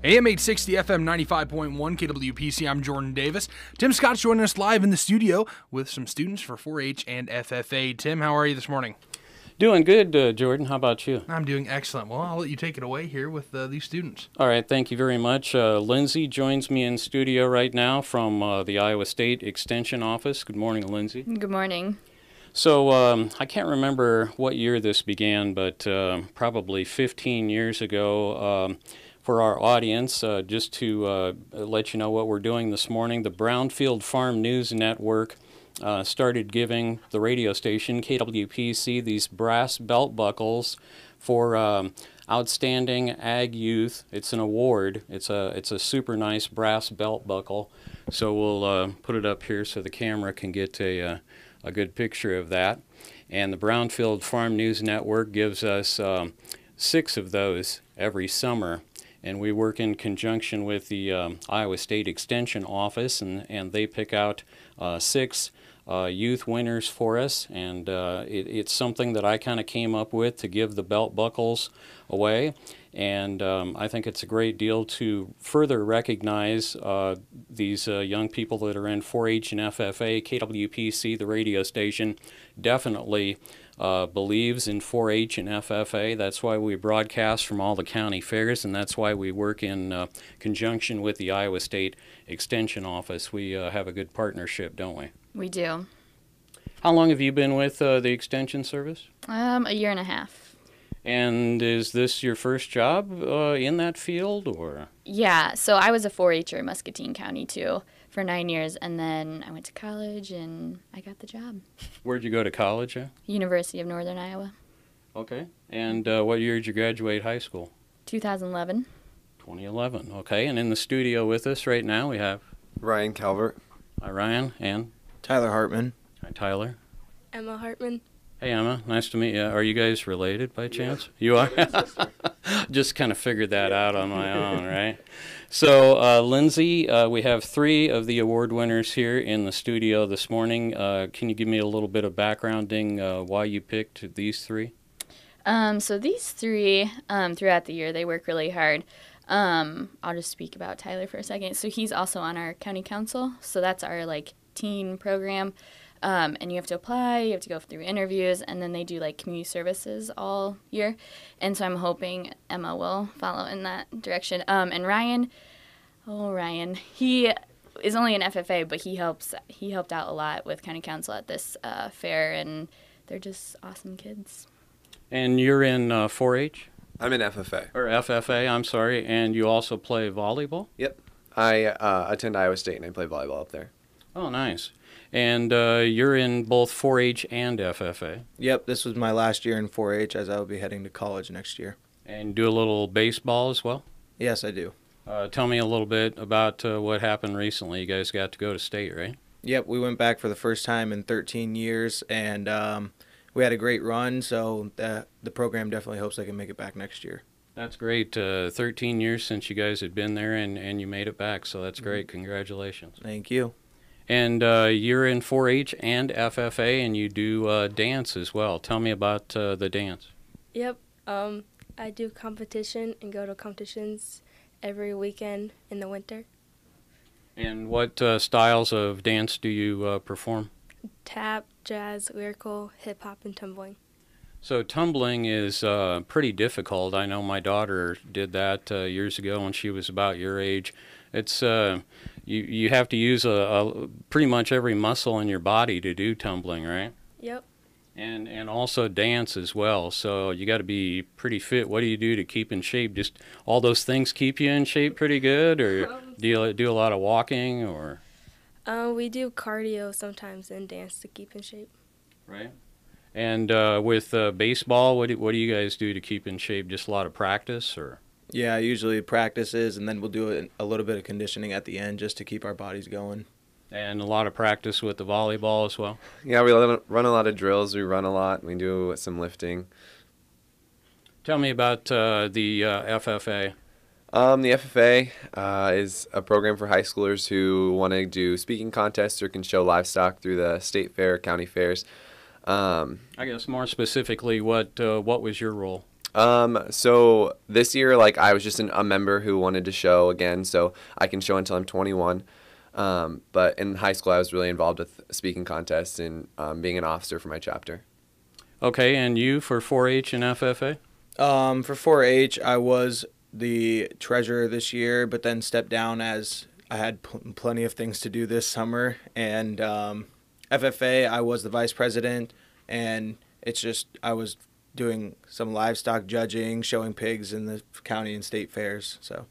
AM 860, FM 95.1, KWPC, I'm Jordan Davis. Tim Scott's joining us live in the studio with some students for 4-H and FFA. Tim, how are you this morning? Doing good, Jordan. How about you? I'm doing excellent. Well, I'll let you take it away here with these students. All right, thank you very much. Lindsay joins me in studio right now from the Iowa State Extension Office. Good morning, Lindsay. Good morning. So I can't remember what year this began, but probably 15 years ago. For our audience, just to let you know what we're doing this morning, the Brownfield Farm News Network started giving the radio station, KWPC, these brass belt buckles for outstanding ag youth. It's an award. It's a super nice brass belt buckle. So we'll put it up here so the camera can get a good picture of that. And the Brownfield Farm News Network gives us 6 of those every summer. And we work in conjunction with the Iowa State Extension Office, and they pick out 6 youth winners for us. And it's something that I kind of came up with to give the belt buckles away. And I think it's a great deal to further recognize these young people that are in 4-H and FFA. KWPC, the radio station, definitely believes in 4-H and FFA. That's why we broadcast from all the county fairs, and that's why we work in conjunction with the Iowa State Extension Office. We have a good partnership, don't we? We do. How long have you been with the Extension Service? A year and a half. And is this your first job in that field, or? Yeah, so I was a 4-H'er in Muscatine County, too, for 9 years, and then I went to college, and I got the job. Where'd you go to college at? University of Northern Iowa. Okay. And what year did you graduate high school? 2011. 2011. Okay. And in the studio with us right now we have Ryan Calvert. Hi, Ryan. And Tyler Hartman. hi, Tyler. Emma Hartman. Hey, Emma. Nice to meet you. Are you guys related by chance? You are? Just kind of figured that out on my own, right? So, Lindsay, we have 3 of the award winners here in the studio this morning. Can you give me a little bit of backgrounding why you picked these 3? So these 3, throughout the year, they work really hard. I'll just speak about Tyler for a second. So he's also on our county council. So that's our, teen program. And you have to apply, you have to go through interviews, and then they do, community services all year. And so I'm hoping Emma will follow in that direction. And Ryan, he is only an FFA, but he helped out a lot with county council at this fair, and they're just awesome kids. And you're in 4-H? I'm in FFA. Or FFA, I'm sorry. And you also play volleyball? Yep. I attend Iowa State, and I play volleyball up there. Oh, nice. And you're in both 4-H and FFA. Yep, this was my last year in 4-H as I will be heading to college next year. And do a little baseball as well? Yes, I do. Tell me a little bit about what happened recently. You guys got to go to state, right? Yep, we went back for the first time in 13 years, and we had a great run, so the program definitely hopes they can make it back next year. That's great. 13 years since you guys had been there, and you made it back, so that's great. Congratulations. Thank you. And you're in 4-H and FFA, and you do dance as well. Tell me about the dance. Yep. I do competition and go to competitions every weekend in the winter. And what styles of dance do you perform? Tap, jazz, lyrical, hip-hop, and tumbling. So tumbling is pretty difficult. I know my daughter did that years ago when she was about your age. It's you have to use pretty much every muscle in your body to do tumbling, right? Yep. And also dance as well. So you got to be pretty fit. What do you do to keep in shape? Just all those things keep you in shape pretty good, or do you do a lot of walking, or? We do cardio sometimes and dance to keep in shape. Right. And with baseball, what do you guys do to keep in shape? Just a lot of practice, or? Yeah, usually practices, and then we'll do a little bit of conditioning at the end just to keep our bodies going. And a lot of practice with the volleyball as well? Yeah, we run a lot of drills. We run a lot. We do some lifting. Tell me about the FFA. The FFA is a program for high schoolers who want to do speaking contests or can show livestock through the state fair, county fairs. I guess more specifically, what was your role? So this year, like, I was just a member who wanted to show again, so I can show until I'm 21. But in high school, I was really involved with speaking contests and being an officer for my chapter. Okay, and you for 4-H and FFA? For 4-H, I was the treasurer this year, but then stepped down as I had plenty of things to do this summer. And FFA, I was the vice president, and it's just I was doing some livestock judging, showing pigs in the county and state fairs. So.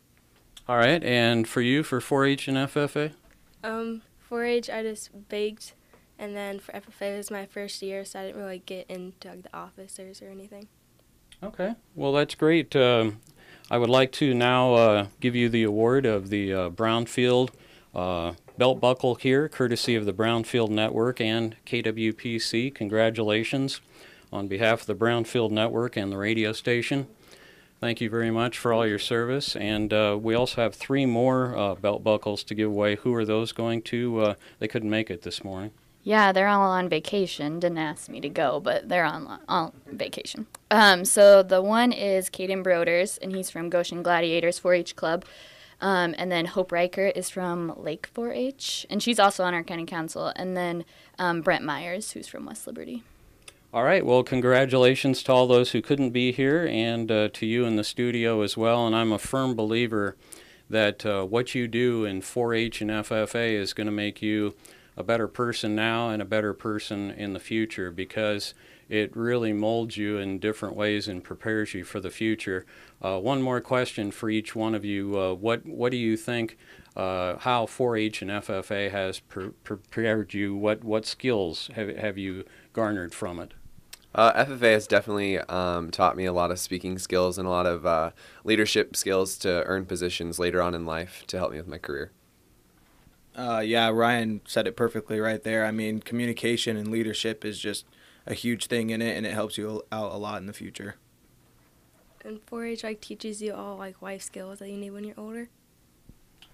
All right, and for you for 4-H and FFA? 4-H, I just baked, and then for FFA, it was my first year, so I didn't really get into like, the officers or anything. Okay, well, that's great. I would like to now give you the award of the Brownfield belt buckle here, courtesy of the Brownfield Network and KWPC. Congratulations on behalf of the Brownfield Network and the radio station. Thank you very much for all your service. And we also have 3 more belt buckles to give away. Who are those going to? They couldn't make it this morning. Yeah, they're all on vacation. Didn't ask me to go, but they're on vacation. So the one is Caden Broders, and he's from Goshen Gladiators 4-H Club. And then Hope Riker is from Lake 4-H, and she's also on our county council. And then Brent Myers, who's from West Liberty. All right, well, congratulations to all those who couldn't be here and to you in the studio as well. And I'm a firm believer that what you do in 4-H and FFA is going to make you a better person now and a better person in the future, because it really molds you in different ways and prepares you for the future. One more question for each one of you. What do you think how 4-H and FFA has prepared you? What skills have you garnered from it? FFA has definitely taught me a lot of speaking skills and a lot of leadership skills to earn positions later on in life to help me with my career. Yeah, Ryan said it perfectly right there. I mean, communication and leadership is just a huge thing in it, and it helps you out a lot in the future. And 4-H like teaches you all like life skills that you need when you're older.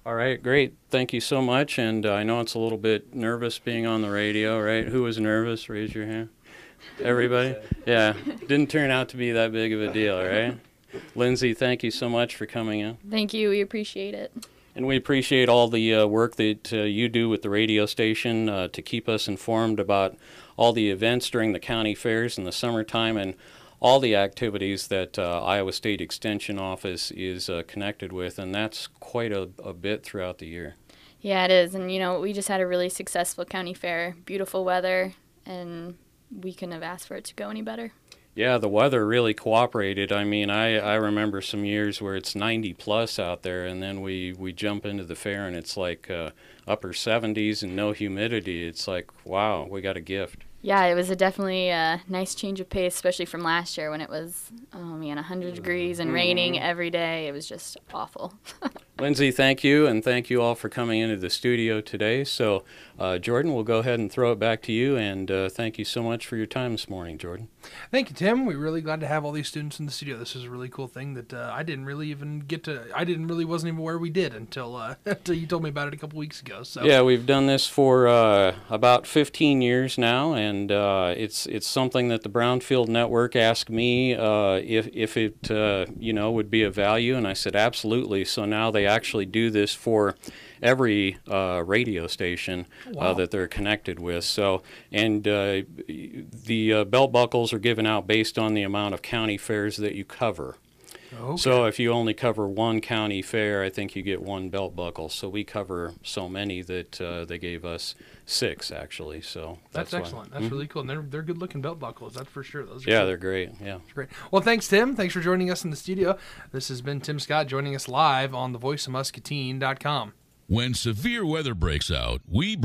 All right, great. Thank you so much. And I know it's a little bit nervous being on the radio, right? Who was nervous? Raise your hand. Everybody? Yeah. Didn't turn out to be that big of a deal, right? Lindsay, thank you so much for coming in. Thank you. We appreciate it. And we appreciate all the work that you do with the radio station to keep us informed about all the events during the county fairs in the summertime and all the activities that Iowa State Extension Office is connected with, and that's quite a bit throughout the year. Yeah, it is. And, you know, we just had a really successful county fair, beautiful weather, and we couldn't have asked for it to go any better. Yeah, the weather really cooperated. I mean, I remember some years where it's 90 plus out there, and then we jump into the fair and it's like upper 70s and no humidity. It's like, wow, we got a gift. Yeah, it was definitely a nice change of pace, especially from last year when it was, 100 degrees and raining every day. It was just awful. Lindsay, thank you, and thank you all for coming into the studio today. So, Jordan, we'll go ahead and throw it back to you, and thank you so much for your time this morning, Jordan. Thank you, Tim. We're really glad to have all these students in the studio. This is a really cool thing that I wasn't even aware we did until you told me about it a couple weeks ago. So yeah, we've done this for about 15 years now, and it's something that the Brownfield Network asked me if it would be of value, and I said absolutely. So now they actually do this for every radio station that they're connected with. So, and the belt buckles are given out based on the amount of county fairs that you cover. Okay. So if you only cover one county fair, I think you get one belt buckle. So we cover so many that they gave us 6, actually. So that's excellent. That's really cool. And they're good-looking belt buckles, that's for sure. Those are cool. They're great. Yeah, that's great. Well, thanks, Tim. Thanks for joining us in the studio. This has been Tim Scott joining us live on thevoiceofmuscatine.com. When severe weather breaks out, we